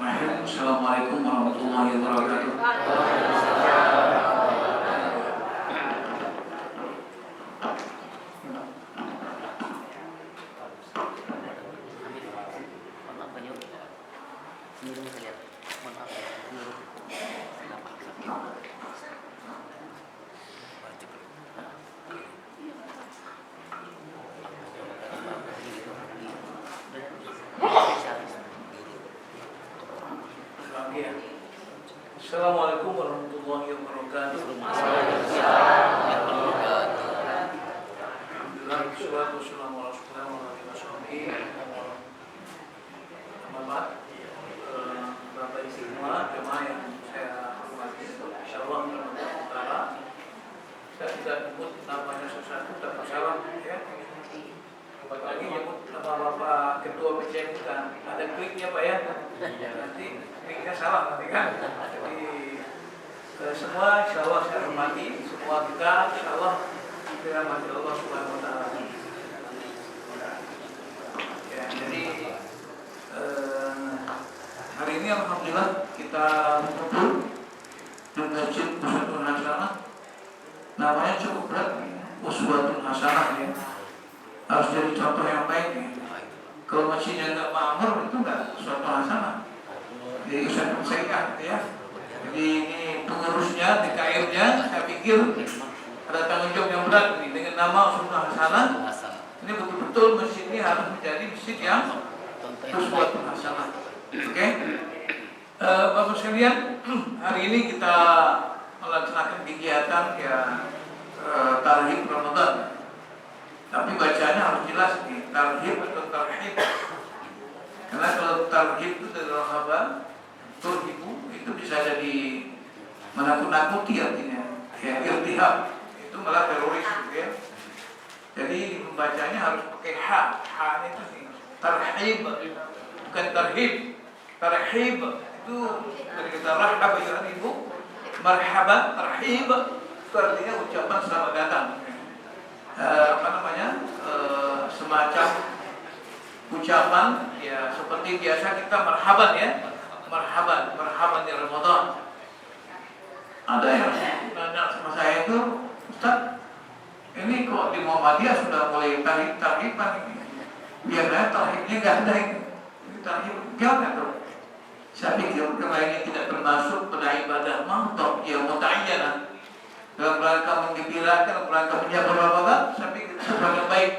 Bismillahirrahmanirrahim. Assalamualaikum warahmatullahi wabarakatuh. Assalamualaikum warahmatullahi wabarakatuh. Alhamdulillah, wassalatu wassalamu ala rasulillah wa ala alihi wasallam. Selamat Bapak Ibu semua, jemaah yang saya hormati, insyaallah Taala saya tidak menyebut namanya sesuatu, tapi salam ya. Lagi nyebut nama Bapak Ketua PCM kita, ada kliknya Pak ya. Nanti kliknya salah nanti kan. Jadi semua insyaallah saya hormati, semua kita insyaallah dirahmati Allah Subhanahu wa taala. Ya, jadi hari ini alhamdulillah kita berkumpul di Masjid Uswatun Hasanah. Namanya cukup berat, Uswatun Hasanah ya. Harus jadi contoh yang baik ya. Kalau masjidnya nggak makmur itu nggak Uswatun Hasanah. Jadi Uswatun Sayyi'ah ya. Jadi ini pengurusnya, DKM-nya, saya pikir ada tanggung jawab yang berat nih dengan nama Uswatun Hasanah. Ini betul-betul masjid ini harus menjadi masjid yang Uswatun Hasanah. Oke, Bapak sekalian, hari ini kita melaksanakan kegiatan ya tarhib Ramadan. Tapi bacanya harus jelas nih, tarhib atau tarhib. Karena kalau tarhib itu dari rahaba, turhibu itu bisa jadi menakut-nakuti artinya. Ya, irtihab itu malah teroris gitu ya. Jadi membacanya harus pakai ha, ha itu nih, tarhib bukan tarhib. Tarhib itu dari kata rahab ya ibu, marhaban, tarhib itu artinya ucapan selamat datang. Semacam ucapan ya seperti biasa kita marhaban ya, marhaban di Ramadan. Ada yang nanya sama saya itu, Ustaz, ini kok di Muhammadiyah sudah mulai tarhiban ini? Biasanya tarhibnya nggak ada ini tarhib gimana tuh? Saya pikir karena ini tidak termasuk pada ibadah mantap ya muta'ayyanah dalam rangka menggembirakan, dalam rangka menjaga Ramadan. Saya pikir sesuatu yang baik.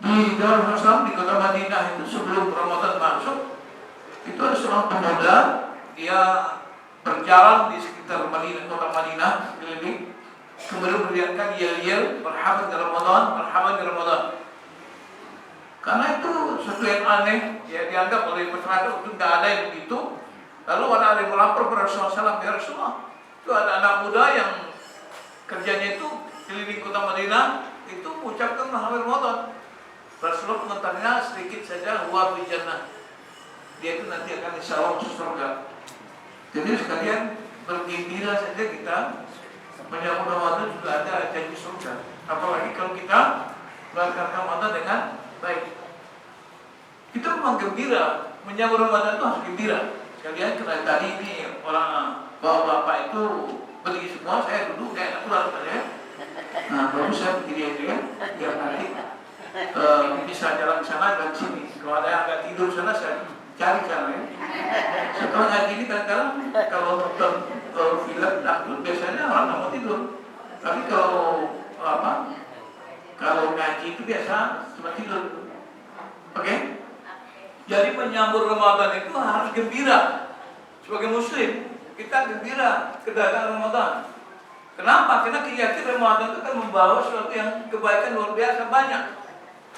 Di Darul Islam di kota Madinah itu sebelum Ramadan masuk itu ada seorang pemuda, dia berjalan di sekitar Madinah, kota Madinah keliling, kemudian beriakan yel-yel marhaban di Ramadan, marhaban di Ramadan. Karena itu sesuatu yang aneh, ya dianggap oleh masyarakat itu tidak ada yang begitu. Lalu ada yang melapor kepada Rasulullah SAW, ya Rasulullah, itu ada anak muda yang kerjanya itu keliling kota Madinah, itu mengucapkan marhaban Ramadan. Rasulullah komentarnya sedikit saja, huwa fi jannah. Dia itu nanti akan insyaallah masuk surga. Jadi sekalian bergembira saja kita menyambut Ramadan juga ada janji surga. Apalagi kalau kita melakukan Ramadan dengan baik. Kita memang gembira, menyambut Ramadan itu harus gembira. Sekalian karena tadi ini orang bapak-bapak itu berdiri semua, saya duduk kayak anak pulang saja. Nah, baru saya berdiri aja kan, biar nanti bisa jalan ke sana dan sini. Kalau ada yang agak tidur sana, saya cari cara ya. Setelah ngaji ini kadang-kadang kalau nonton film dangdut biasanya orang nggak mau tidur. Tapi kalau ngaji itu biasa cuma tidur. Oke? Jadi menyambut Ramadan itu harus gembira. Sebagai muslim, kita gembira kedatangan Ramadan. Kenapa? Karena keyakinan Ramadan itu kan membawa sesuatu yang kebaikan luar biasa banyak.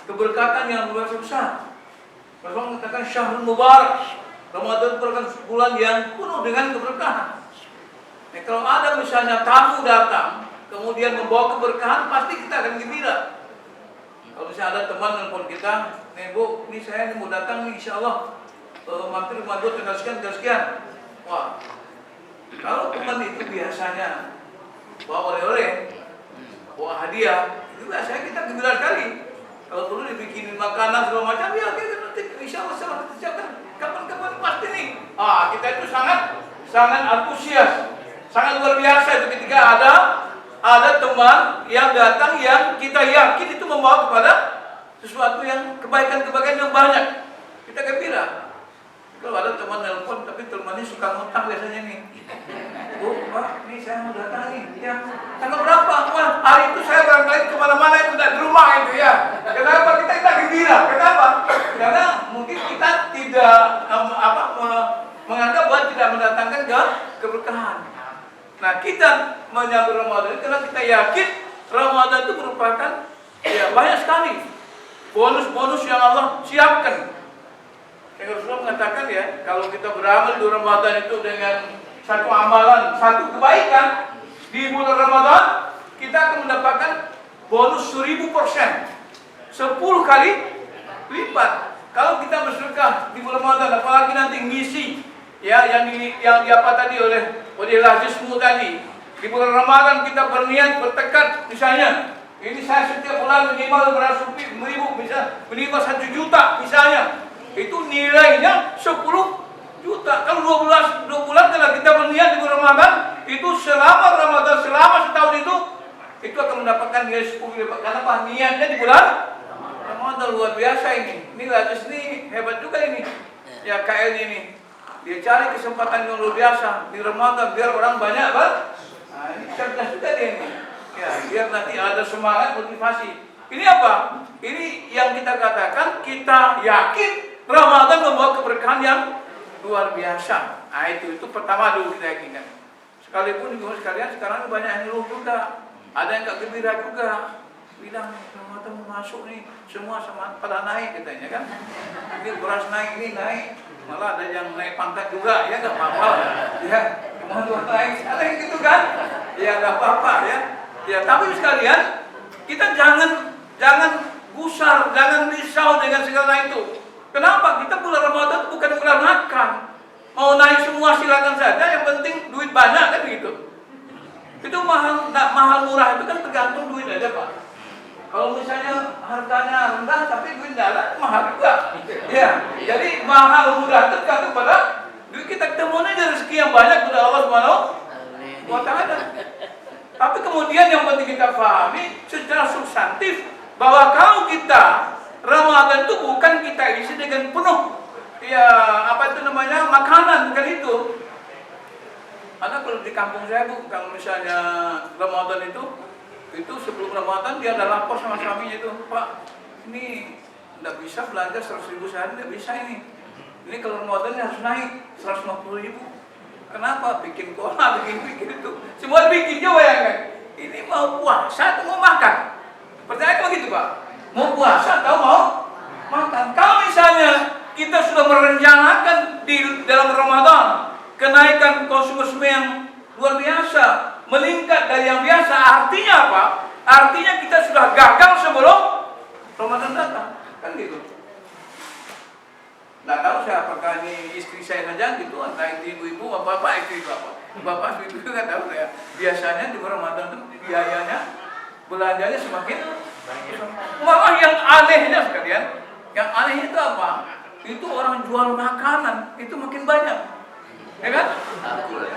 Keberkatan yang luar biasa besar. Rasulullah mengatakan syahrul mubarak. Ramadan merupakan bulan yang penuh dengan keberkahan. Nah, kalau ada misalnya tamu datang, kemudian membawa keberkahan, pasti kita akan gembira. Kalau misalnya ada teman nelfon kita, nih Bu, ini saya mau datang nih, insya Allah mampir rumah gue tanggal sekian. Wah, kalau teman itu biasanya bawa oleh-oleh, bawa hadiah, itu biasanya kita gembira sekali. Kalau perlu dibikinin makanan segala macam, ya kita nanti insya Allah kita siapkan kapan-kapan pasti nih. Kita itu sangat antusias, sangat luar biasa itu ketika ada teman yang datang yang kita yakin itu membawa kepada sesuatu yang kebaikan-kebaikan yang banyak. Kita gembira. Kalau ada teman nelpon tapi temannya suka ngutang biasanya nih. Bu, Pak, ini saya mau datang nih. Ya, tanggal berapa? Wah, hari itu saya barangkali kemana-mana itu tidak di rumah itu ya. Kenapa? Kita gembira. Kenapa? Karena mungkin kita tidak menganggap bahwa tidak mendatangkan keberkahan. Nah, kita menyambut Ramadan karena kita yakin Ramadan itu merupakan banyak sekali bonus-bonus yang Allah siapkan. Rasulullah mengatakan kalau kita beramal di Ramadan itu dengan satu amalan, satu kebaikan di bulan Ramadan, kita akan mendapatkan bonus 1000%, 10 kali lipat. Kalau kita bersedekah di bulan Ramadan, apalagi nanti ngisi yang diapa tadi oleh Lazismu tadi. Di bulan Ramadan kita berniat, bertekad, misalnya ini saya setiap bulan minimal 100.000, bisa minimal 1 juta misalnya. Itu nilainya 10 juta. Kalau 2 bulan kalau kita berniat di bulan Ramadan, itu selama Ramadan, selama setahun itu akan mendapatkan nilai 10 lipat. Karena apa? Niatnya di bulan Ramadan luar biasa ini. Ini Lazis ini hebat juga ini. Ya KL ini. Dia cari kesempatan yang luar biasa di Ramadan biar orang banyak, Nah, ini cerdas juga dia ini. Ya, biar nanti ada semangat, motivasi. Ini apa? Ini yang kita katakan, kita yakin Ramadan membawa keberkahan yang luar biasa. Nah, itu pertama dulu kita yakinkan. Sekalipun juga sekalian sekarang banyak yang ngeluh juga. Ada yang gak gembira juga. Bilang Ramadan mau masuk nih, semua sama pada naik katanya kan. Ini beras naik, ini naik. Malah ada yang naik pangkat juga, ya gak apa-apa. Ya, cuma naik, ada yang gitu kan. Ya gak apa-apa ya. Ya, tapi sekalian kita jangan gusar, jangan risau dengan segala itu. Kenapa? Kita bulan Ramadan bukan bulan makan. Mau naik semua silakan saja, yang penting duit banyak kan gitu. Itu mahal murah itu kan tergantung duit aja Pak. Kalau misalnya harganya rendah tapi duit dalam mahal juga. Ya, jadi mahal murah itu tergantung pada duit kita ketemunya dari rezeki yang banyak dari Allah SWT. Tapi kemudian yang penting kita pahami secara substantif bahwa kalau kita Ramadan itu bukan kita isi dengan penuh makanan, bukan itu. Karena kalau di kampung saya Bu, kalau misalnya Ramadan itu sebelum Ramadan dia ada lapor sama suaminya itu, Pak, ini tidak bisa belanja 100.000 sehari, tidak bisa ini. Ini kalau Ramadan harus naik 150.000. Kenapa? Bikin kola, bikin itu. Semua bikin juga ya kan. Ini mau puasa atau mau makan? Percaya kok gitu Pak? Mau puasa atau mau makan? Kalau misalnya kita sudah merencanakan di dalam Ramadan kenaikan konsumsi yang luar biasa, meningkat dari yang biasa, artinya apa? Artinya kita sudah gagal sebelum Ramadan datang, kan gitu. Nggak tahu saya apakah ini istri saya saja gitu, entah ibu-ibu, bapak itu apa. Bapak itu nggak tahu ya. Biasanya di Ramadan itu biayanya, belanjanya semakin malah yang anehnya sekalian. Yang aneh itu apa? Itu orang jual makanan itu makin banyak, ya kan?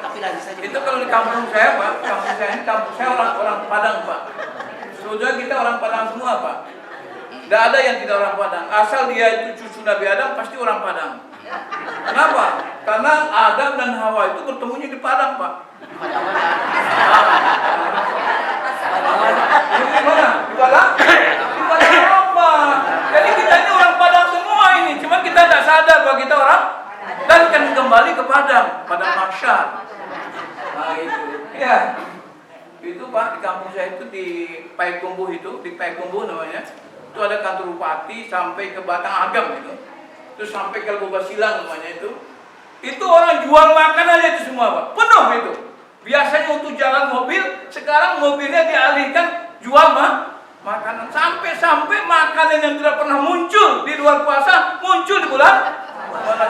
Tapi lagi saja. Itu kalau di kampung saya Pak, kampung saya orang Padang Pak. Saudara kita orang Padang semua Pak. Tidak ada yang tidak orang Padang. Asal dia itu cucu Nabi Adam pasti orang Padang. Kenapa? Karena Adam dan Hawa itu bertemunya di Padang Pak. Padang mana? Di mana? Di Padang? Di Padang apa? Jadi kita ini orang Padang semua ini. Cuma kita tidak sadar bahwa kita orang dan kan kembali ke Padang Mahsyar. Nah itu. Ya. Itu Pak di kampung saya itu di Payakumbuh namanya. Itu ada kantor bupati sampai ke Batang Agam itu. Terus sampai ke Lubuk Silang namanya itu. Itu orang jual makanan aja itu semua Pak. Penuh itu. Biasanya untuk jalan mobil, sekarang mobilnya dialihkan jual makanan. Sampai makanan yang tidak pernah muncul di luar puasa muncul di bulan.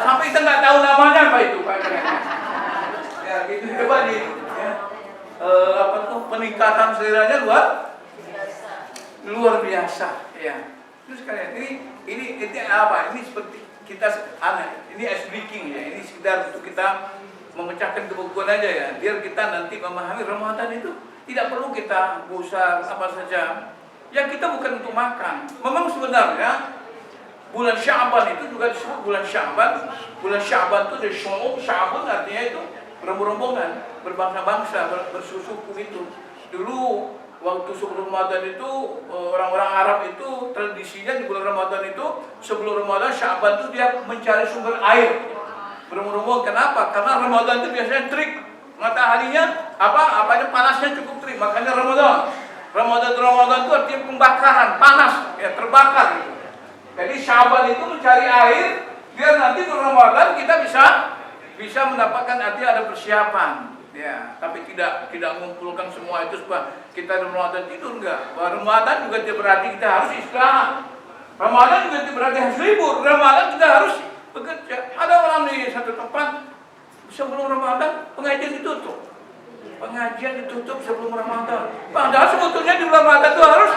Sampai kita nggak tahu namanya apa itu Pak. Ya gitu hebat ini. Ya. Peningkatan seleranya luar biasa. Ya. Terus kalian ini apa? Ini seperti kita ini ice breaking ya, ini sekedar untuk kita memecahkan kebekuan aja ya, biar kita nanti memahami Ramadan itu tidak perlu kita gusar apa saja. Ya kita bukan untuk makan. Memang sebenarnya bulan Sya'ban itu juga disebut bulan Sya'ban. Bulan Sya'ban itu dari Sya'ban artinya itu rombongan, berbangsa-bangsa, bersusuku itu. Dulu waktu sebelum Ramadan itu orang-orang Arab itu tradisinya di bulan Ramadan itu sebelum Ramadan Sya'ban itu dia mencari sumber air. Berombong-ombong, kenapa? Karena Ramadan itu biasanya terik, mataharinya apanya panasnya cukup terik, makanya Ramadan itu artinya pembakaran, panas, ya terbakar gitu. Jadi Sya'ban itu mencari air biar nanti di Ramadan kita bisa mendapatkan arti ada persiapan. Ya, tapi tidak mengumpulkan semua itu supaya kita di Ramadan tidur enggak. Ramadan juga tidak berarti kita harus istirahat. Ramadan juga tidak berarti harus libur. Ramadan kita harus bekerja. Ada orang di satu tempat sebelum Ramadan pengajian ditutup. Pengajian ditutup sebelum Ramadan. Padahal sebetulnya di bulan Ramadan itu harus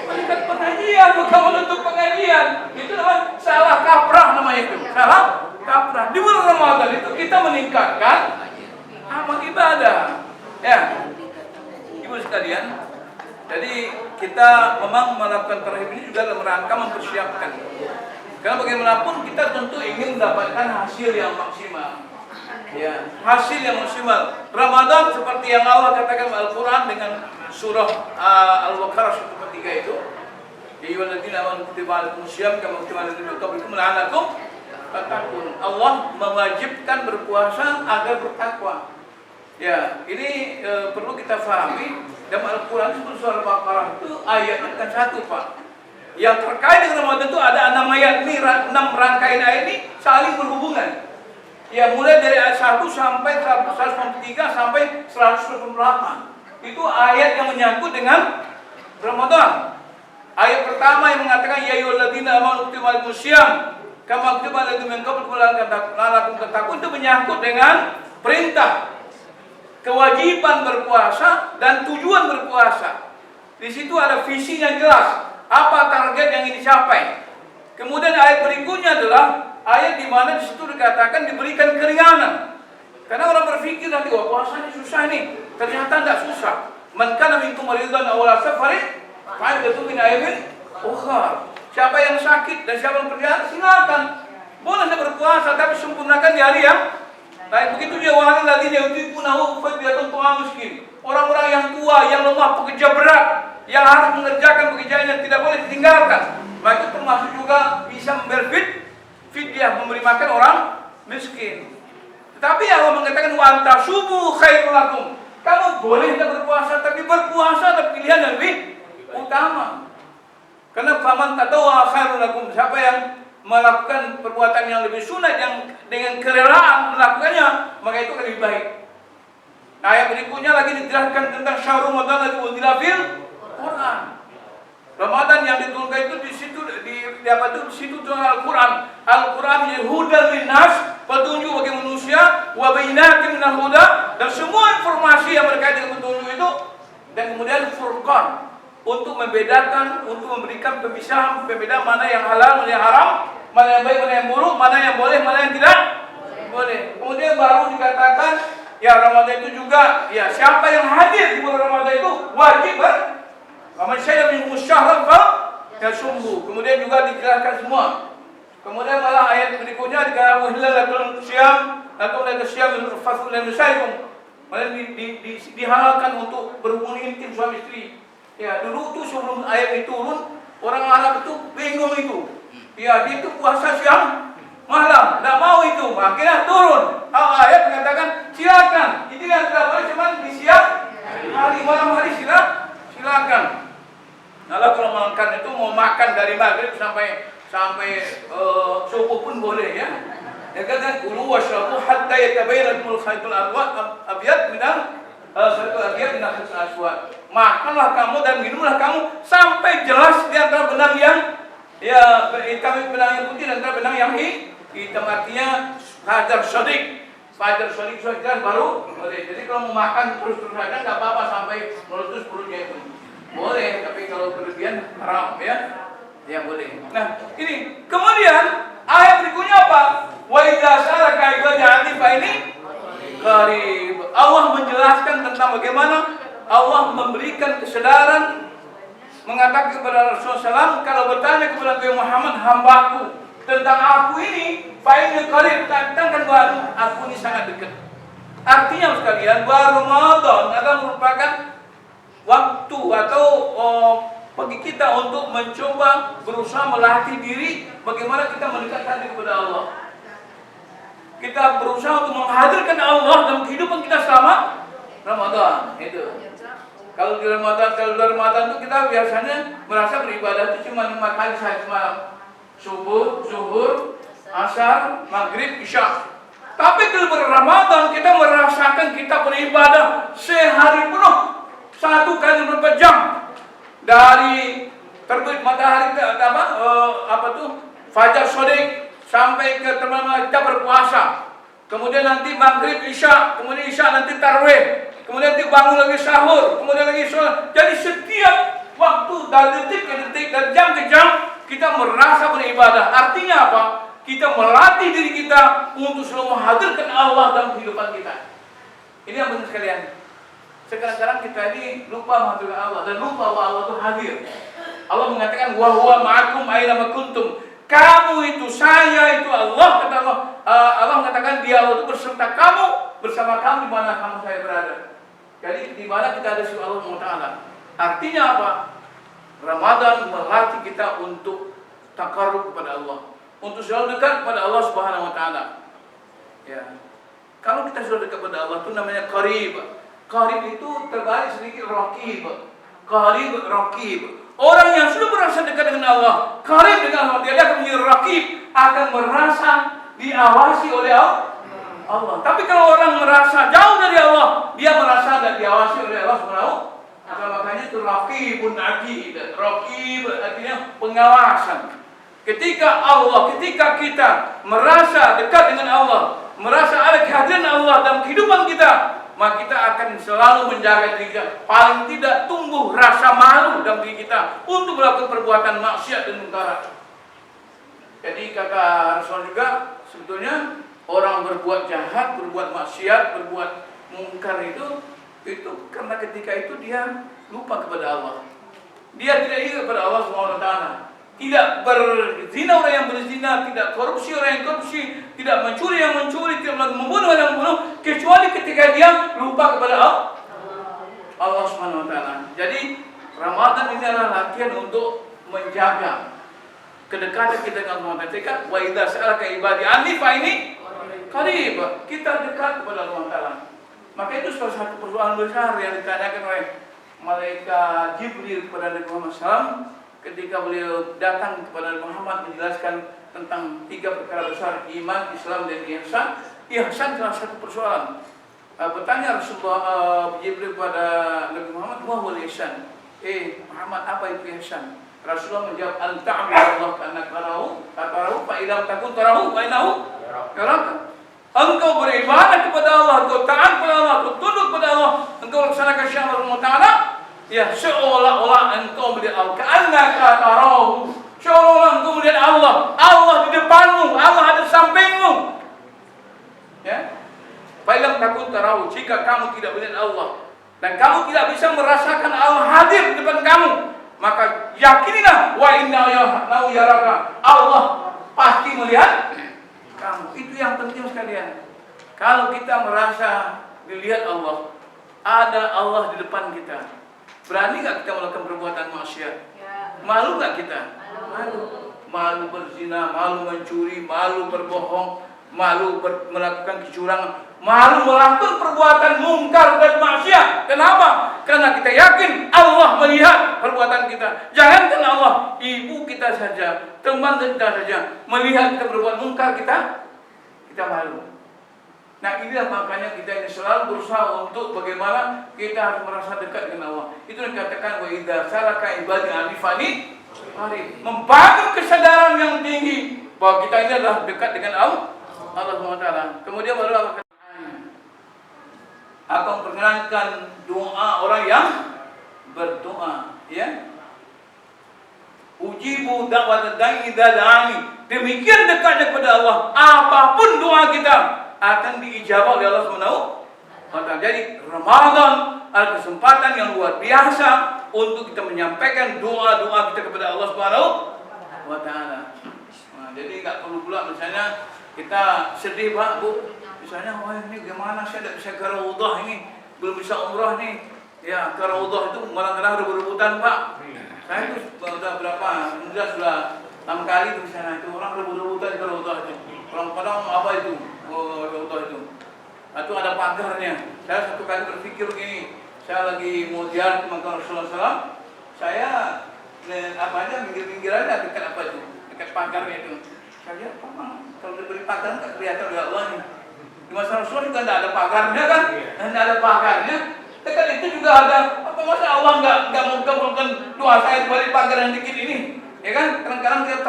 bukan pengajian, bukan menutup pengajian. Itu namanya salah kaprah namanya itu. Salah kaprah. Di bulan Ramadan itu kita meningkatkan amal ibadah. Ya. Ibu sekalian, jadi kita memang melakukan tarawih ini juga dalam rangka mempersiapkan. Karena bagaimanapun kita tentu ingin mendapatkan hasil yang maksimal. Ya, hasil yang maksimal. Ramadan seperti yang Allah katakan Al-Quran dengan surah Al-Baqarah surah 3 itu. Ya ayyuhalladzina amanu kutiba alaikumusiyam kama kutiba alal ladzina min qablikum la'allakum tattaqun. Allah mewajibkan berpuasa agar bertakwa. Ya, ini perlu kita fahami. Dalam Al-Quran surah Al-Baqarah itu ayatnya bukan satu, Pak. Yang terkait dengan Ramadan itu ada 6 ayat ini, 6 rangkaian ayat ini saling berhubungan. Ya, mulai dari ayat 1 sampai 193 sampai 128. Itu ayat yang menyangkut dengan Ramadan. Ayat pertama yang mengatakan ya ayyuhalladzina amanu kutiba alaikumusiyam kama kutiba alal ladzina min qablikum la'allakum tattaqun, itu menyangkut dengan perintah, kewajiban berpuasa dan tujuan berpuasa. Di situ ada visi yang jelas, apa target yang ingin dicapai. Kemudian ayat berikutnya adalah ayat di mana di situ dikatakan diberikan keringanan. Karena orang berpikir nanti puasa ini susah nih, ternyata tidak susah. Man kana minkum maridan aw ala safarin fa'idatu min ayyamin ukhra. Siapa yang sakit dan siapa yang perjalanan silakan. Boleh berpuasa tapi sempurnakan di hari yang lain. Begitu juga wahai ladzina yutiqunahu fidyatun ta'am miskin. Orang-orang yang tua, yang lemah, pekerja berat, yang harus mengerjakan pekerjaan yang tidak boleh ditinggalkan. Maka itu termasuk juga bisa memberi fidyah, memberi makan orang miskin. Tetapi Allah mengatakan wa antasumu khairul lakum. Kamu boleh tidak berpuasa, tapi berpuasa adalah pilihan yang lebih utama. Karena faman tatawwa khairul lakum, siapa yang melakukan perbuatan yang lebih sunat yang dengan kerelaan melakukannya, maka itu lebih baik. Nah, ayat berikutnya lagi dijelaskan tentang syahrul Ramadan alladzii unzila fil Quran. Ramadan yang diturunkan itu di situ di situ turun Al-Quran. Al-Quran menjadi hudan linnas, petunjuk bagi manusia, wa bayyinatin minal huda, dan semua informasi yang berkaitan dengan petunjuk itu, dan kemudian furqan untuk membedakan, untuk memberikan pembedaan mana yang halal, mana yang haram, mana yang baik, mana yang buruk, mana yang boleh, mana yang tidak boleh. Kemudian baru dikatakan ya Ramadan itu juga ya siapa yang hadir di bulan Ramadan itu wajib Aman saya minhum syahran fa yasumhu. Kemudian juga dijelaskan semua. Kemudian malah ayat berikutnya dikatakan hilalatul syam atau la tasyam fasul nisaikum. Malah dihalalkan untuk berhubungan intim suami istri. Ya, dulu tuh sebelum ayat itu turun, orang Arab itu bingung itu. Ya, dia itu puasa siang malam, enggak mau itu. Akhirnya turun. Ayat mengatakan silakan. Ini yang tidak boleh cuma di siang hari, malam hari silakan. Kalau makan itu mau makan dari maghrib sampai subuh pun boleh ya. Ya kan kulu washrabu hatta yatabayyana lakumul khaytul abyad minal khaytul abyad minal khaytul aswad. Makanlah kamu dan minumlah kamu sampai jelas di antara benang yang ya hitam benang yang putih dan antara benang yang hitam, artinya fajar shadiq. Fajar shadiq sudah jelas baru boleh. Jadi kalau mau makan terus saja enggak apa-apa sampai meletus perutnya itu. Boleh, tapi kalau berlebihan haram ya. Ya boleh. Nah, ini kemudian Ayat berikutnya apa? Wa idza salaka ibadi anni fa ini qarib. Allah menjelaskan tentang bagaimana Allah memberikan kesadaran, mengatakan kepada Rasulullah SAW, kalau bertanya kepada Nabi Muhammad, hambaku tentang aku ini, fa'inil qarib, katakan bahwa aku ini sangat dekat. Artinya sekalian, bahwa Ramadan adalah merupakan waktu atau bagi kita untuk mencoba berusaha melatih diri bagaimana kita mendekatkan diri kepada Allah. Kita berusaha untuk menghadirkan Allah dalam kehidupan kita selama Ramadan. Itu. Kalau di Ramadan, kalau luar Ramadan itu kita biasanya merasa beribadah itu cuma 5 kali semalam. Subuh, zuhur, asar, maghrib, isya. Tapi di bulan Ramadan kita merasakan kita beribadah sehari penuh, 1 kali berapa jam, dari terbit matahari fajar sodik sampai ke teman-teman kita berpuasa. Kemudian nanti maghrib, isya, kemudian isya nanti tarawih, kemudian nanti bangun lagi sahur, kemudian lagi sholat. Jadi setiap waktu dari detik ke detik, dari jam ke jam kita merasa beribadah. Artinya apa? Kita melatih diri kita untuk selalu menghadirkan Allah dalam kehidupan kita. Ini yang penting sekalian. Sekarang kita ini lupa menghadirkan Allah dan lupa bahwa Allah itu hadir. Allah mengatakan wa huwa ma'akum aina ma kuntum. Kamu itu, saya itu Allah, kata Allah. Allah mengatakan dia Allah itu beserta kamu, bersama kamu di mana kamu saya berada. Jadi di mana kita ada sifat Allah Taala. Artinya apa? Ramadan melatih kita untuk takarrub kepada Allah, untuk selalu dekat kepada Allah Subhanahu wa taala. Ya. Kalau kita sudah dekat kepada Allah itu namanya qarib. Qarib itu terbalik sedikit raqib. Qarib, raqib. Orang yang sudah merasa dekat dengan Allah, qarib dengan Allah, dia akan menjadi raqib, akan merasa diawasi oleh Allah. Tapi kalau orang merasa jauh dari Allah, dia merasa dan diawasi oleh Allah Subhanahu wa taala. Makanya itu raqibun atid. Raqib artinya pengawasan. Ketika kita merasa dekat dengan Allah, merasa ada kehadiran Allah dalam kehidupan kita, maka kita akan selalu menjaga diri kita. Paling tidak tumbuh rasa malu dalam diri kita untuk melakukan perbuatan maksiat dan mungkar. Jadi kata Rasul juga, sebetulnya orang berbuat jahat, berbuat maksiat, berbuat mungkar itu karena ketika itu dia lupa kepada Allah. Dia tidak ingat kepada Allah Subhanahu wa taala. Tidak berzina orang yang berzina, tidak korupsi orang yang korupsi, tidak mencuri yang mencuri, tidak membunuh orang yang membunuh, kecuali ketika dia lupa kepada Allah Subhanahu wa taala. Jadi Ramadan ini adalah latihan untuk menjaga kedekatan kita dengan Allah Taala. Wa idza sa'alaka ibadi anni fa ini qarib. Kita dekat kepada Allah Taala. Maka itu salah satu persoalan besar yang ditanyakan oleh malaikat Jibril kepada Nabi Muhammad SAW ketika beliau datang kepada Muhammad menjelaskan tentang 3 perkara besar, iman, Islam, dan ihsan. Ihsan salah satu persoalan. Bertanya Rasulullah Jibril kepada Nabi Muhammad, "Ma huwal ihsan?" Muhammad, apa itu ihsan? Rasulullah menjawab, "An ta'budallaha ka'annaka tarahu, fa idza lam takun tarahu fa innahu yaraka." Engkau beribadah kepada Allah, engkau taat kepada Allah, engkau tunduk kepada Allah, engkau laksanakan syariat Allah Taala, ya seolah-olah engkau melihat Allah. Ka'annaka tarahu, seolah-olah engkau melihat Allah. Allah di depanmu, Allah ada di sampingmu. Ya. Fa lam takun tarahu, jika kamu tidak melihat Allah dan kamu tidak bisa merasakan Allah hadir di depan kamu, maka yakinilah wa innahu yaraka, Allah pasti melihat kamu. Itu yang penting sekalian. Kalau kita merasa dilihat Allah, ada Allah di depan kita, berani gak kita melakukan perbuatan maksiat? Malu gak kita? Malu berzina, malu mencuri, malu berbohong, malu melakukan kecurangan, malu melakukan perbuatan mungkar dan maksiat. Kenapa? Karena kita yakin Allah melihat perbuatan kita. Jangankan Allah, ibu kita saja, teman kita saja melihat kita berbuat mungkar, kita malu. Nah, inilah makanya kita ini selalu berusaha untuk bagaimana kita harus merasa dekat dengan Allah. Itu yang dikatakan wa idza salaka ibadi anni fani, membangun kesadaran yang tinggi bahwa kita ini adalah dekat dengan Allah SWT. Kemudian baru akan memperkenalkan doa orang yang berdoa, ya. Ujibu da'wat da'i idza da'ani. demikian dekatnya kepada Allah, apapun doa kita akan diijabah oleh Allah Subhanahu wa Ta'ala. Jadi Ramadan adalah kesempatan yang luar biasa untuk kita menyampaikan doa-doa kita kepada Allah Subhanahu wa Ta'ala. Nah, jadi nggak perlu pula misalnya kita sedih, Pak, Bu, misalnya, wah ini gimana saya tidak bisa ke Raudhah ini, belum bisa umrah nih. Ya, ke Raudhah itu malah kadang rebut-rebutan, Pak. Saya itu sudah berapa, sudah 6 kali itu misalnya, itu orang rebut-rebutan ke Raudhah itu. Orang-orang apa itu, Raudhah itu. Itu ada pagarnya. Saya satu kali berpikir begini, saya lagi mau ziarah ke makam Rasulullah SAW, saya apa aja, minggir-minggir aja dekat apa itu, dekat pagarnya itu. Saya lihat, kalau diberi pagar nggak kelihatan oleh Allah nih. Di masa Rasulullah juga tidak ada pagarnya kan? Tidak ada pagarnya. Dekat itu juga ada. Apa masa Allah nggak mau kabulkan doa saya dari pagar yang dikit ini? Ya kan? Kadang-kadang kita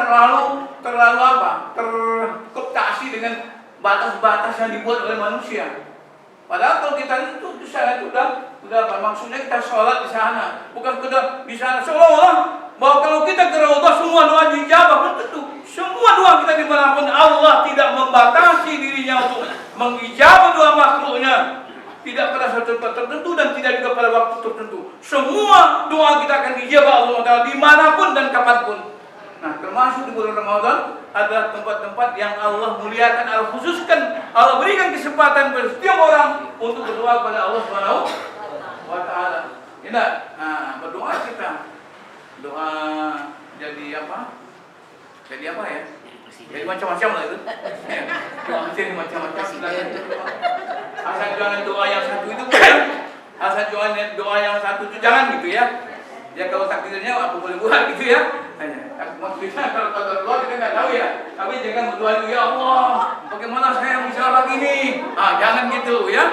terlalu apa? Terkooptasi dengan batas-batas yang dibuat oleh manusia. Padahal kalau kita itu saya sudah apa? Maksudnya kita sholat di sana, bukan kita di sana. Seolah-olah bahwa kalau kita ke Raudhah semua doa dijawab, belum tentu. Semua doa kita dimanapun Allah tidak membatasi dirinya untuk mengijabah doa makhluknya. Tidak pada satu tempat tertentu dan tidak juga pada waktu tertentu. Semua doa kita akan dijawab Allah Ta'ala dimanapun dan kapanpun. Nah, termasuk di bulan Ramadan adalah tempat-tempat yang Allah muliakan, Allah khususkan, Allah berikan kesempatan kepada setiap orang untuk berdoa kepada Allah Subhanahu wa Ta'ala. Nah, berdoa kita. Doa jadi apa? Jadi apa ya? Jadi macam-macam lah itu. Ya, doa jadi macam-macam. Asal jangan doa yang satu itu bukan. Asal doa yang satu itu jangan gitu ya. Ya kalau takdirnya apa boleh buat gitu ya. Maksudnya kalau doa kita nggak tahu ya. Tapi jangan berdoa itu, ya Allah, bagaimana saya bisa lagi nih? Jangan gitu ya.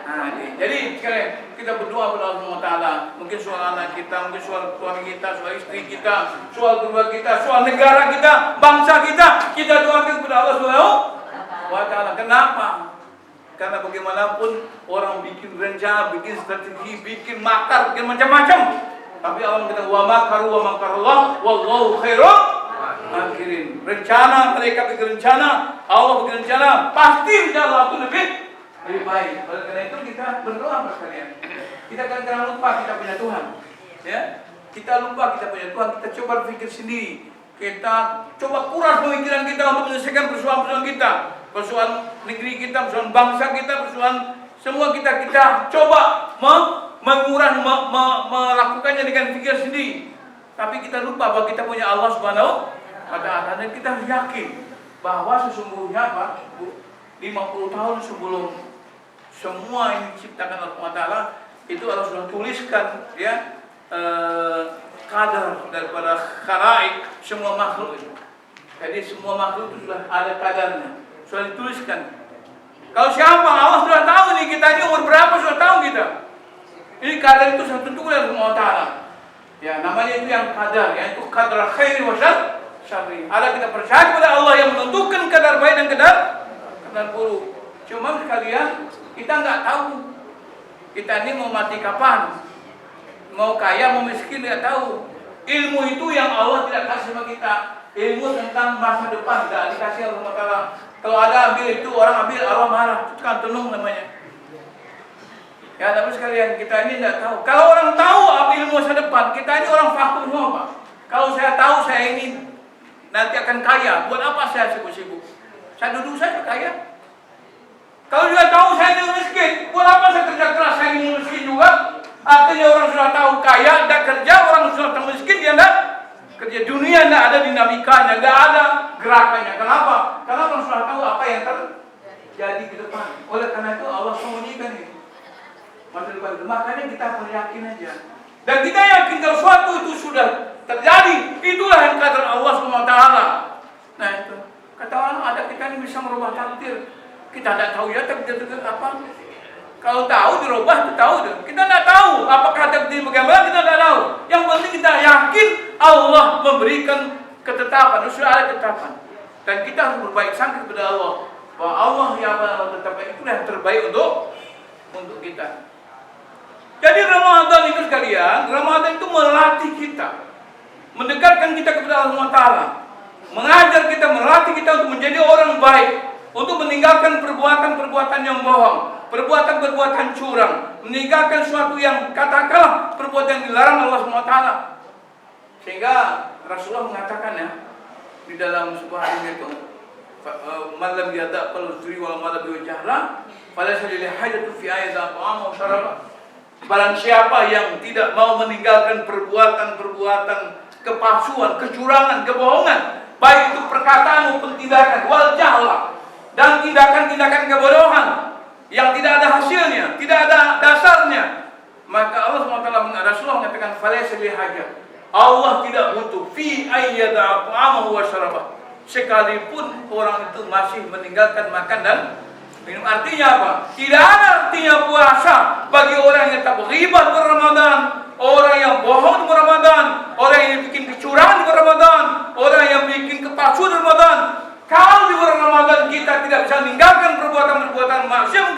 Nah, jadi sekali kita berdoa kepada Allah Ta'ala. Mungkin soal anak kita, mungkin soal suami kita, soal istri kita, soal keluarga kita, soal negara kita, bangsa kita doakan kepada Allah Subhanahu wa Ta'ala. Kenapa? Karena bagaimanapun orang bikin rencana, bikin strategi, bikin makar, bikin macam-macam. Tapi Allah kata wa makaru wa makarullah wallahu khairul makirin. Rencana mereka bikin rencana, Allah bikin rencana, pasti Allah itu lebih baik. Oleh karena itu kita berdoa sekalian. Kita kadang-kadang lupa kita punya Tuhan. Ya, kita lupa kita punya Tuhan. Kita coba berpikir sendiri. Kita coba kuras pemikiran kita untuk menyelesaikan persoalan-persoalan kita, persoalan negeri kita, persoalan bangsa kita, persoalan semua kita coba menguras, melakukannya dengan pikir sendiri. Tapi kita lupa bahwa kita punya Allah Subhanahu wa Ta'ala dan kita yakin bahwa sesungguhnya Pak, 50 tahun sebelum semua yang diciptakan oleh Allah Ta'ala itu Allah sudah tuliskan ya kadar daripada kharaik semua makhluk itu. Jadi semua makhluk itu sudah ada kadarnya, sudah dituliskan. Kalau siapa Allah sudah tahu nih kita ini umur berapa, sudah tahu kita. Ini kadar itu sudah tentukan oleh Allah Ta'ala. Ya namanya itu yang kadar, yaitu kadar khair wa syarri. Ada kita percaya kepada Allah yang menentukan kadar baik dan kadar buruk. Cuma sekalian kita nggak tahu kita ini mau mati kapan, mau kaya mau miskin nggak tahu. Ilmu itu yang Allah tidak kasih sama kita. Ilmu tentang masa depan tidak dikasih oleh Allah Ta'ala. Kalau ada ambil itu orang ambil Allah marah, itu kan tenung namanya. Ya tapi sekalian kita ini tidak tahu. Kalau orang tahu apa ilmu masa depan, kita ini orang vakum semua Pak. Kalau saya tahu saya ini nanti akan kaya, buat apa saya sibuk-sibuk? Saya duduk saja kaya. Kalau juga tahu saya ini miskin, buat apa saya kerja keras, saya ini miskin juga? Artinya orang sudah tahu kaya, tidak kerja, orang sudah tahu miskin, dia tidak kerja. Dunia tidak ada dinamikanya, tidak ada gerakannya. Kenapa? Karena orang sudah tahu apa yang terjadi ke depan. Oleh karena itu Allah sembunyikan ini. Masa depan itu. Makanya kita yakin aja. Dan kita yakin kalau suatu itu sudah terjadi, itulah yang kata Allah SWT. Nah itu, kata orang ada kita ini bisa merubah takdir. Kita tidak tahu ya takdir itu apa. Kalau tahu dirubah, kita tahu deh. Kita tidak tahu apakah takdir bagaimana, kita tidak tahu. Yang penting kita yakin Allah memberikan ketetapan, sudah ada ketetapan. Dan kita harus berbaik sangka kepada Allah bahwa Allah yang menetapkan itulah yang terbaik untuk kita. Jadi Ramadan itu sekalian, Ramadan itu melatih kita, mendekatkan kita kepada Allah Ta'ala, mengajar kita, melatih kita untuk menjadi orang baik, untuk meninggalkan perbuatan-perbuatan yang bohong, perbuatan-perbuatan curang, meninggalkan sesuatu yang katakanlah perbuatan yang dilarang Allah SWT. Sehingga Rasulullah mengatakan ya di dalam sebuah hadis itu, "Man lam yada'al zuri wal madab wa jahla, falaysa lillahi hajatu fi ayati ta'am wa syarab." Barang siapa yang tidak mau meninggalkan perbuatan-perbuatan kepalsuan, kecurangan, kebohongan, baik itu perkataan maupun tindakan, wal jahla, dan tindakan-tindakan kebodohan yang tidak ada hasilnya, tidak ada dasarnya, maka Allah SWT Rasulullah mengatakan falaysa lillahi hajat. Allah tidak butuh fi ayyada ta'amahu wa syarabah, sekalipun orang itu masih meninggalkan makan dan minum. Artinya apa? Tidak ada artinya puasa bagi orang yang tak berghibat di Ramadan, orang yang bohong di Ramadan, orang yang bikin kecurangan di Ramadan, orang yang bikin kepalsuan di Ramadan. Kalau di bulan Ramadan kita tidak bisa meninggalkan perbuatan-perbuatan maksiat,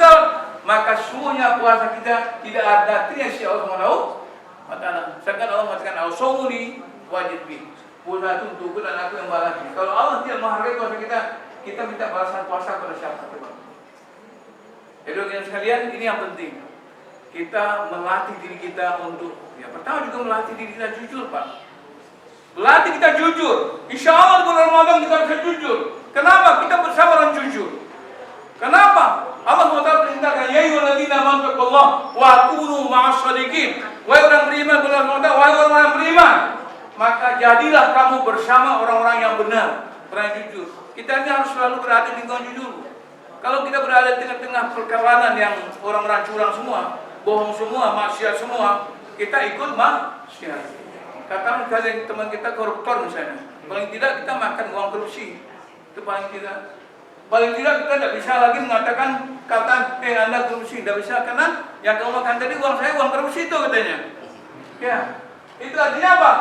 maka semuanya puasa kita tidak ada artinya si Allah SWT. Sedangkan Allah mengatakan al-sawmuni wajib bi. Puasa itu untukku dan aku yang balas. Kalau Allah tidak menghargai puasa kita, kita minta balasan puasa pada siapa? Jadi yang sekalian, ini yang penting. Kita melatih diri kita untuk, ya pertama juga melatih diri kita jujur, Pak. Melatih kita jujur. Insya Allah di bulan Ramadan kita bisa jujur. Kenapa? Kita bersama orang jujur. Kenapa? Allah SWT perintahkan, ya ayyuhalladzina amanu taqullaha wa kunu ma'as shadiqin. Wahai orang beriman, wahai orang yang beriman, maka jadilah kamu bersama orang-orang yang benar, orang yang jujur. Kita ini harus selalu berada di lingkungan jujur. Kalau kita berada di tengah-tengah perkawanan yang orang-orang curang semua, bohong semua, maksiat semua, kita ikut maksiat. Katakan kalian teman kita koruptor misalnya, paling tidak kita makan uang korupsi, itu paling tidak. Paling tidak kita tidak bisa lagi mengatakan kata Anda korupsi, tidak bisa, karena yang kamu makan tadi uang saya uang korupsi itu katanya. Ya, itu artinya apa?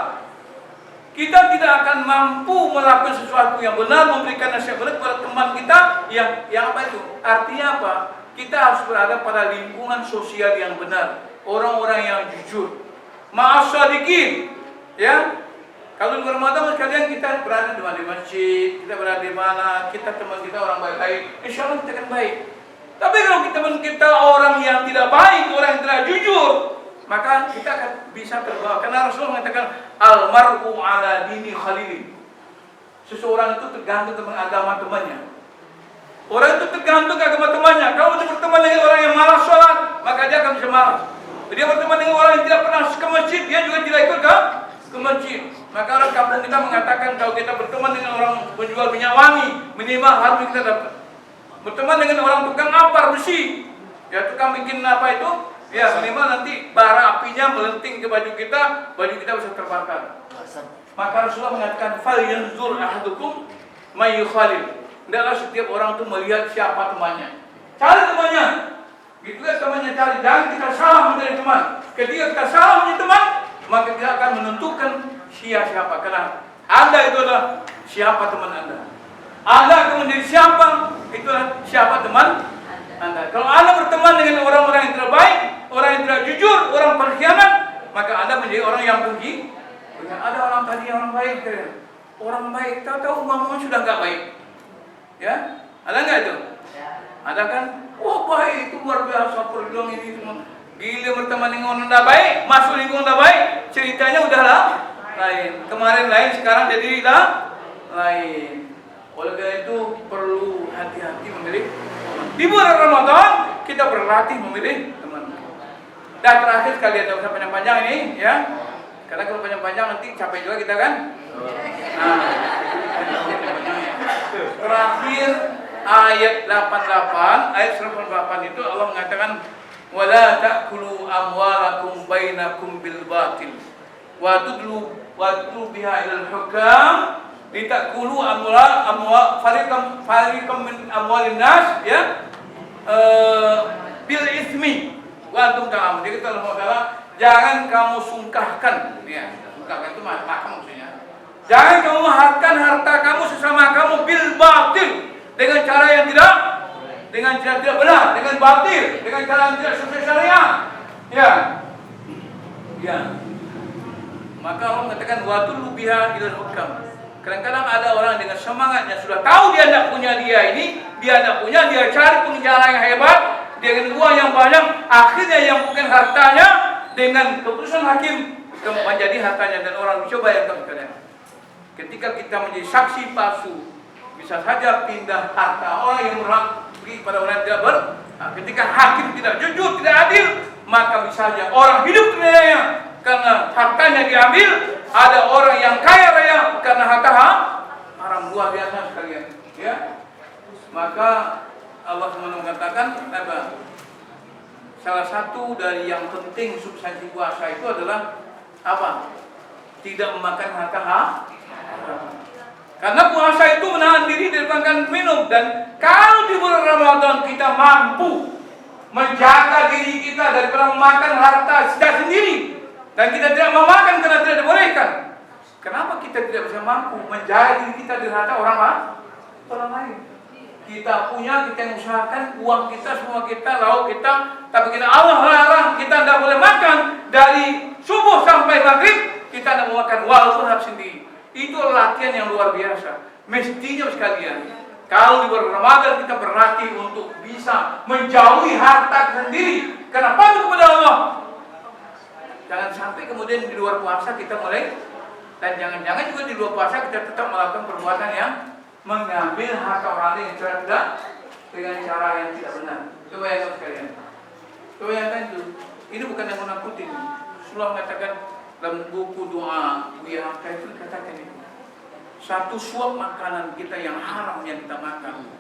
Kita tidak akan mampu melakukan sesuatu yang benar, memberikan nasihat benar kepada teman kita yang apa itu? Artinya apa? Kita harus berada pada lingkungan sosial yang benar, orang-orang yang jujur. Ma'as shadiqin, ya. Kalau di Ramadan sekalian kita berada di masjid, kita berada di mana, kita teman kita orang baik-baik, insya Allah kita akan baik. Tapi kalau teman kita orang yang tidak baik, orang yang tidak jujur, maka kita akan bisa terbawa. Karena Rasulullah mengatakan almar'u ala dini khalili. Seseorang itu tergantung dengan agama temannya. Orang itu tergantung agama temannya. Kalau dia berteman dengan orang yang malas sholat, maka dia akan bisa malas. Dia berteman dengan orang yang tidak pernah ke masjid, dia juga tidak ikut ke masjid. Maka orang kampung kita mengatakan kalau kita berteman dengan orang penjual minyak wangi, minimal harus kita dapat. Berteman dengan orang tukang ampar besi, ya tukang bikin apa itu, ya minimal nanti bara apinya melenting ke baju kita bisa terbakar. Maka Rasulullah mengatakan fal yanzur ahadukum may yukhalil. Hendaklah setiap orang itu melihat siapa temannya. Cari temannya. Gitu kan temannya cari. Jangan kita salah menjadi teman. Ketika kita salah menjadi teman, maka kita akan menentukan siapa. Karena Anda itu adalah siapa teman Anda. Anda akan menjadi siapa, itulah siapa teman Anda. Kalau Anda berteman dengan orang-orang yang tidak baik, orang yang tidak jujur, orang pengkhianat, maka Anda menjadi orang yang pergi. Ada orang tadi orang baik, orang baik, tahu-tahu ngomongnya sudah nggak baik, ya? Ada nggak itu? Ada kan? Oh baik, itu luar biasa perjuangan ini semua. Gila berteman dengan orang tidak baik, masuk lingkungan tidak baik, ceritanya udahlah lain. Kemarin lain, sekarang jadi lain. Oleh karena itu perlu hati-hati memilih teman. Di bulan Ramadan kita berlatih memilih teman. Dan terakhir sekali ada usah panjang-panjang ini, ya. Karena kalau panjang-panjang nanti capek juga kita kan. Nah, terakhir ayat 88, ayat 188 itu Allah mengatakan wala ta'kulu amwalakum bainakum bil batil wa tudlu biha ilal hukam litakulu amwal fariqam min amwalin nas, ya, bil ismi wa antum ta'lamun. Jadi kata Allah Taala, jangan kamu sungkahkan, ya, sungkahkan itu makan maksudnya. Jangan kamu hartakan harta kamu sesama kamu bil batil, dengan cara yang tidak benar, dengan batil, dengan cara yang tidak sesuai syariat. Ya. Ya. Maka Allah mengatakan wa tullu biha ilal hukam. Kadang-kadang ada orang dengan semangatnya sudah tahu dia tidak punya dia ini, dia tidak punya, dia cari penjara yang hebat dengan uang yang banyak, akhirnya yang bukan hartanya dengan keputusan hakim menjadi hartanya. Dan orang coba yang sekalian, ketika kita menjadi saksi palsu, bisa saja pindah harta orang yang berhak pergi pada orang yang tidak ketika hakim tidak jujur, tidak adil, maka bisa saja orang hidup teraniaya karena hartanya diambil. Ada orang yang kaya raya karena harta haram. Luar biasa sekalian, ya. Maka Allah mengatakan apa? Salah satu dari yang penting substansi puasa itu adalah apa? Tidak memakan harta haram. Karena puasa itu menahan diri dari makan minum. Dan kalau di bulan Ramadan kita mampu menjaga diri kita daripada memakan harta kita sendiri, dan kita tidak memakan karena tidak dibolehkan, kenapa kita tidak bisa mampu menjaga diri kita dari harta orang lain? Kita punya, kita yang usahakan uang kita, semua kita, lauk kita, tapi kita Allah larang, kita tidak boleh makan dari subuh sampai maghrib, kita tidak mau makan walaupun harus sendiri. Itu latihan yang luar biasa. Mestinya sekalian, kalau di bulan Ramadan kita berlatih untuk bisa menjauhi harta sendiri karena patuh kepada Allah. Jangan sampai kemudian di luar puasa kita mulai, dan jangan-jangan juga di luar puasa kita tetap melakukan perbuatan yang mengambil harta orang lain yang tidak dengan cara yang tidak benar. Coba yang sekalian, coba yang itu. Ini bukan yang menakuti. Rasulullah mengatakan dalam buku doa Buya Hamka itu dikatakan itu, satu suap makanan kita yang haram yang kita makan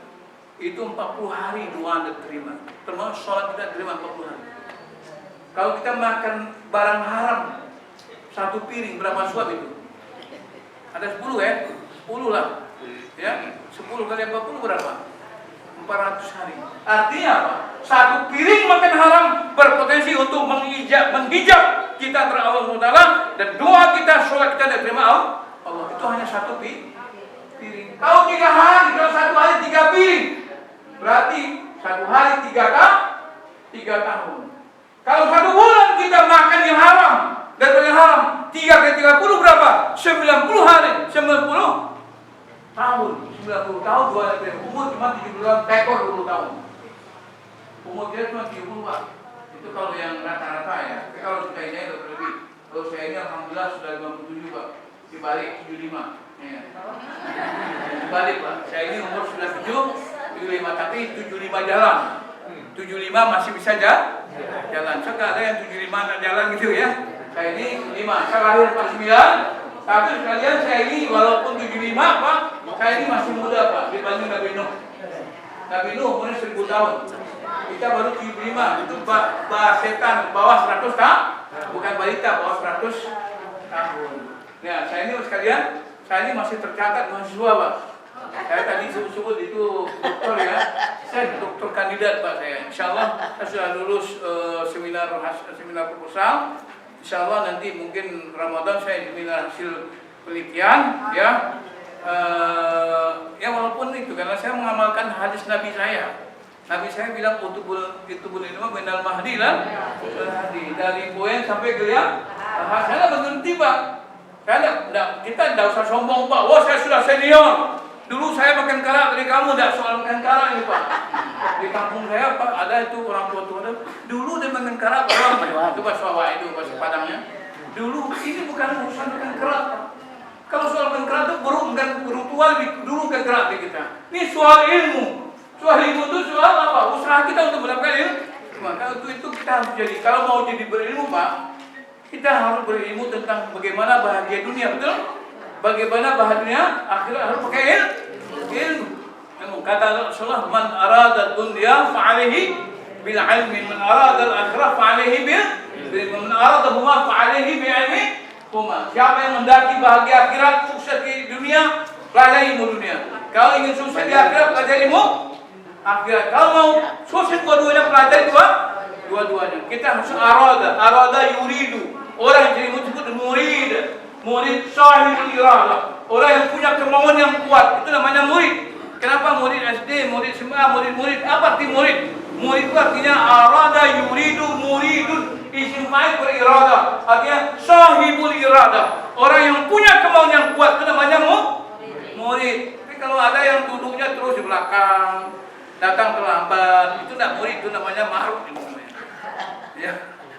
itu 40 hari doa diterima. Termasuk sholat kita diterima 40 hari. Kalau kita makan barang haram, satu piring berapa suap itu? Ada 10 ya? 10 lah. Ya, 10 kali 40 berapa? 400 hari. Artinya apa? Satu piring makan haram berpotensi untuk menghijab kita antara Allah SWT, dan doa kita, sholat kita diterima Allah. Itu hanya satu piring. Kalau 3 hari, kalau satu hari 3 piring, berarti satu hari 3 tahun. Kalau 1 bulan kita makan yang haram, daripada yang haram, 3 kali 30 berapa? 90 hari, 90 tahun. 90 tahun, 2 hari. Umur cuma 70 ekor 20 tahun. Umur dia cuma 70 Pak. Itu kalau yang rata-rata ya. Tapi kalau kita ini sudah lebih. Kalau saya ini alhamdulillah sudah 57 Pak. Dibalik 75. Ya. Dibalik Pak. Saya ini umur sudah 75, tapi 75 jalan. 75 masih bisa jalan. Sekarang ada yang 75 tak jalan gitu ya. Saya ini 5. Saya lahir 49. Tapi sekalian saya ini walaupun 75 Pak, saya ini masih muda Pak dibanding Nabi Nuh. Nabi Nuh umurnya 1000 tahun. Kita baru 75. Itu setan bawah 100 tahun. Bukan balita bawah 100 tahun. Nah, saya ini sekalian, saya ini masih tercatat mahasiswa Pak. Saya tadi sebut itu dokter ya. Saya dokter kandidat Pak saya. Insyaallah saya sudah lulus seminar proposal. Insyaallah nanti mungkin Ramadan saya seminar hasil penelitian ya. Ya walaupun itu karena saya mengamalkan hadis Nabi saya. Nabi saya bilang utubul ilmu minal mahdi lah. Dari poin sampai ke yang saya berhenti Pak. Kita tidak usah sombong Pak. Wah saya sudah senior. Dulu saya makan kara dari kamu, tidak soal makan kara ini Pak. Di kampung saya Pak ada itu orang tua-tua dulu dia makan kara berapa? Itu Pak Sawah itu Pak Padangnya. Dulu ini bukan urusan makan kara Pak. Kalau soal makan kara itu bukan tua dulu makan kara kita. Ini soal ilmu. Soal ilmu itu soal apa? Usaha kita untuk mendapatkan ilmu. Maka itu kita harus jadi. Kalau mau jadi berilmu Pak, kita harus berilmu tentang bagaimana bahagia dunia, betul? Bagaimana bahagia akhirat harus pakai ilmu. Kata Rasulullah, man arada dunya fa'alaihi bil ilmi, man arada al-akhirah fa'alaihi bil man arada huma fa'alaihi bi ilmi huma. Siapa yang mendaki bahagia akhirat, sukses di dunia, pelajari ilmu dunia. Kalau ingin sukses di akhirat, pelajari ilmu akhirat. Kalau mau sukses dua-duanya, pelajari dua-duanya. Kita harus arada yuridu. Orang yang disebut murid sahibul iradah, orang yang punya kemauan yang kuat, itu namanya murid. Kenapa murid SD, murid SMA, murid? Apa arti murid? Murid itu artinya arada yuridu muridun, isim fa'il beriradah, artinya sahibul iradah, orang yang punya kemauan yang kuat, itu namanya murid. Tapi kalau ada yang duduknya terus di belakang, datang terlambat, itu tidak murid, itu namanya maruf itu namanya. Ya,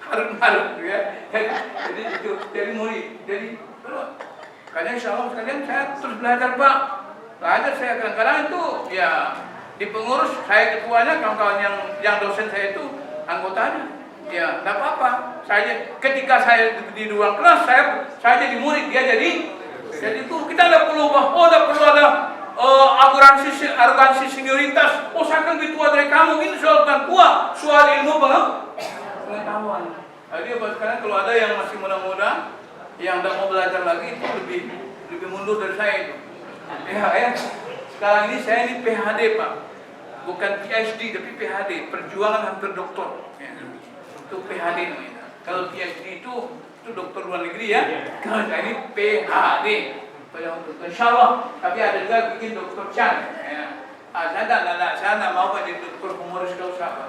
maruf ya. Jadi itu jadi murid. Jadi karena insya Allah sekalian saya terus belajar Pak. Belajar saya kadang-kadang itu ya di pengurus saya ketuanya, kawan-kawan yang dosen saya itu anggotanya. Ya, tidak apa-apa. Ketika saya di ruang kelas, saya jadi murid, dia jadi itu kita tidak perlu tidak perlu ada arogansi senioritas. Oh, saya kan lebih tua dari kamu. Ini soal bukan tua, soal ilmu pengetahuan. Jadi sekarang kalau ada yang masih muda-muda, yang tidak mau belajar lagi, itu lebih mundur dari saya itu. Ya. Sekarang ini saya ini PhD Pak, bukan PhD tapi PhD, perjuangan hampir doktor. Ya. Itu PhD namanya. Kalau PhD itu dokter luar negeri ya. Kalau saya ini PhD. Insya Allah. Tapi ada juga bikin dokter Chan. Ya. Saya tidak mau jadi dokter humoris kalau siapa.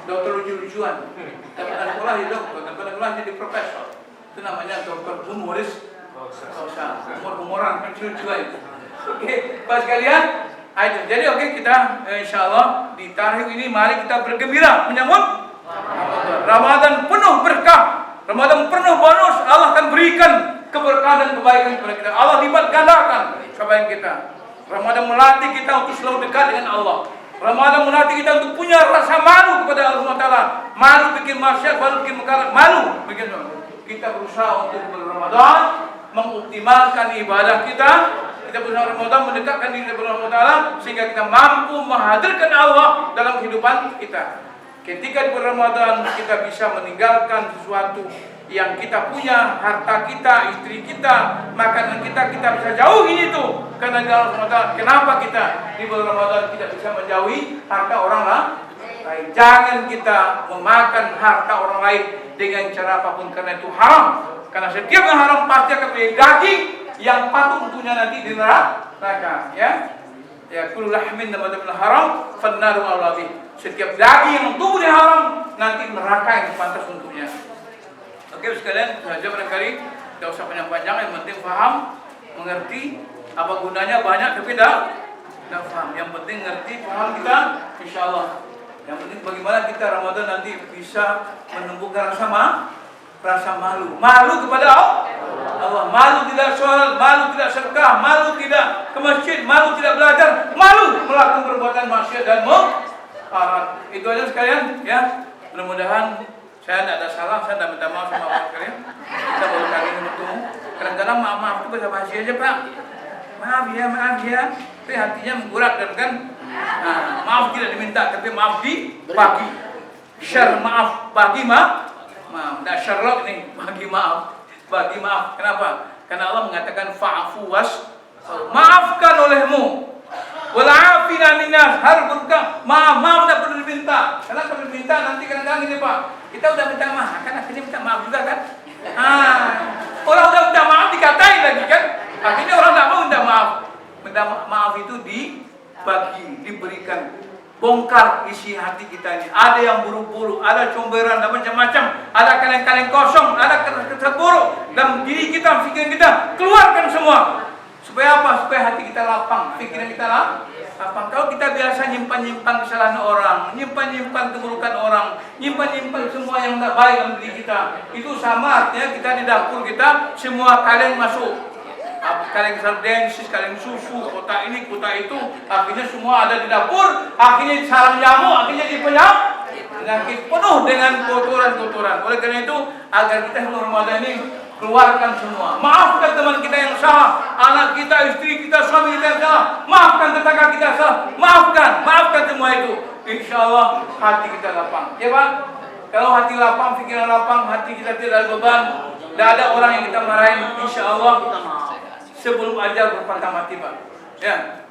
Dokter lucu-lucuan. Tapi pada sekolah jadi dokter, tapi pada sekolah jadi profesor. Itu namanya dokter humoris. Humor-humoran, lucu-lucuan. Oke, Pak sekalian. Jadi kita insya Allah di tarikh ini mari kita bergembira menyambut Ramadan penuh berkah, Ramadan penuh bonus. Allah akan berikan keberkahan dan kebaikan kepada kita. Allah lipat gandakan kebaikan kita. Ramadan melatih kita untuk selalu dekat dengan Allah. Ramadan melatih kita untuk punya rasa malu kepada Allah SWT. Malu bikin maksiat, malu bikin mekarat, malu bikin. Kita berusaha untuk berRamadan mengoptimalkan ibadah kita. Kita berusaha Ramadan mendekatkan diri kepada Allah Taala sehingga kita mampu menghadirkan Allah dalam kehidupan kita. Ketika di bulan Ramadan kita bisa meninggalkan sesuatu yang kita punya, harta kita, istri kita, makanan kita bisa jauhi itu. Karena dalam Ramadan, kenapa kita di bulan Ramadan tidak bisa menjauhi harta orang lain? Jangan kita memakan harta orang lain dengan cara apapun karena itu haram. Karena setiap yang haram pasti akan menjadi daging yang patut untuknya nanti di neraka. Ya, kullu lahmin nabatal haram fannaru awlabi. Setiap daging yang tumbuh di haram nanti neraka yang pantas untuknya. Oke sekalian, saja barangkali tidak usah panjang-panjang, yang penting paham, mengerti. Apa gunanya banyak tapi tidak paham. Yang penting ngerti, paham kita, insya Allah. Yang penting bagaimana kita Ramadan nanti bisa menumbuhkan rasa malu. Malu kepada Allah. Malu tidak sholat, malu tidak sedekah, malu tidak ke masjid, malu tidak belajar, malu melakukan perbuatan maksiat dan haram. Itu aja sekalian ya. Mudah-mudahan saya tidak ada salah, saya tidak minta maaf sama Bapak sekalian. Kita baru kali ini bertemu. Kadang-kadang maaf itu bahasa basi aja Pak. Maaf ya. Tapi hatinya menggurat dan kan. Nah, maaf tidak diminta, tapi maaf dibagi. Share maaf, bagi maaf. Tidak Sherlock nih, bagi maaf. Kenapa? Karena Allah mengatakan fa'fu maafkan olehmu. Wal'afina minnas, harus berkah. Maaf tidak perlu diminta. Karena perlu diminta nanti kadang-kadang ini Pak. Kita udah minta maaf, kan akhirnya minta maaf juga kan? Orang udah minta maaf dikatain lagi kan? Akhirnya orang tidak mau minta maaf. Minta maaf itu dibagi, diberikan. Bongkar isi hati kita ini. Ada yang buruk-buruk, ada comberan, ada macam-macam, ada kaleng-kaleng kosong, ada kesan buruk dalam diri kita, pikiran kita. Keluarkan semua. Supaya apa? Supaya hati kita lapang, pikiran kita lapang. Kalau kita biasa nyimpan kesalahan orang, nyimpan keburukan orang, nyimpan semua yang tidak baik dalam diri kita, itu sama artinya kita di dapur kita semua kaleng masuk. Kaleng sardensis, kaleng susu, kota ini, kota itu, akhirnya semua ada di dapur, akhirnya sarang nyamuk, akhirnya di penyakit penuh dengan kotoran-kotoran. Oleh karena itu, agar kita sebelum Ramadan ini keluarkan semua. Maafkan teman kita yang salah, anak kita, istri kita, suami kita yang salah, maafkan tetangga kita yang salah, maafkan semua itu. Insya Allah hati kita lapang. Ya Pak, kalau hati lapang, pikiran lapang, hati kita tidak ada beban, tidak ada orang yang kita marahin. Insya Allah sebelum ajal berpatah mati Pak. Ya.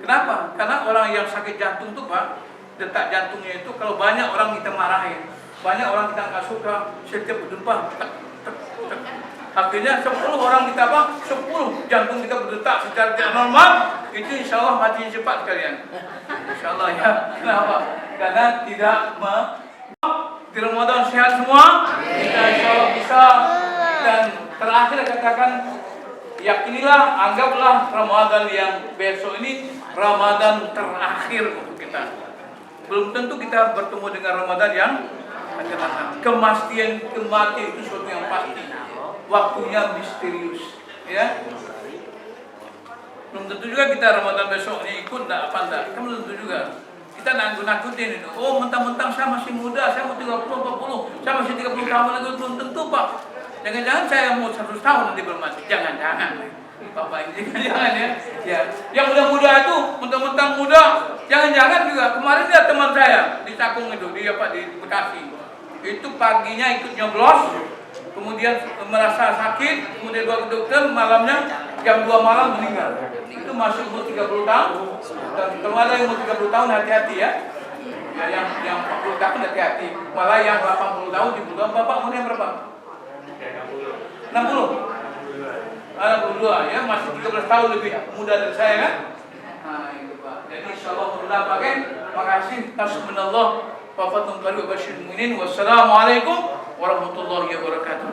Kenapa? Karena orang yang sakit jantung tuh Pak, detak jantungnya itu kalau banyak orang kita marahin, banyak orang kita nggak suka, setiap berjumpa akhirnya 10 orang kita apa? 10 jantung kita berdetak secara tidak normal, itu insya Allah matinya cepat sekalian. Insya Allah ya. Kenapa? Karena tidak di Ramadan sehat semua. Kita insya Allah bisa. Dan terakhir katakan yakinilah, anggaplah Ramadan yang besok ini Ramadan terakhir untuk kita. Belum tentu kita bertemu dengan Ramadan yang akan datang. Kematian itu sesuatu yang pasti. Waktunya misterius, ya. Belum tentu juga kita Ramadan besok ini ikut enggak apa enggak. Kan belum tentu juga. Kita nakut-nakutin itu. Oh, mentang-mentang saya masih muda, saya mau 30, 40, saya masih 30 tahun lagi, belum tentu, Pak. Jangan-jangan saya mau 100 tahun nanti belum mati. Jangan-jangan. Bapak ini jangan ya. Ya, yang muda-muda itu mentang-mentang muda, jangan-jangan juga kemarin dia teman saya di Cakung itu, di Bekasi. Itu paginya ikut nyoblos, kemudian merasa sakit, kemudian bawa ke dokter, malamnya jam 2 malam meninggal. Itu masih umur 30 tahun. Dan kalau ada yang umur 30 tahun hati-hati ya. Ya yang 40 tahun hati-hati. Malah yang 80 tahun di bulan Bapak umurnya berapa? 60. 62 ya, masih 13 tahun lebih muda dari saya kan? Nah, itu Pak. Jadi insyaallah mudah pakai. Makasih. Hasbunallah wa fatum qari wa basyiril mu'minin. Wassalamualaikum warahmatullahi wabarakatuh.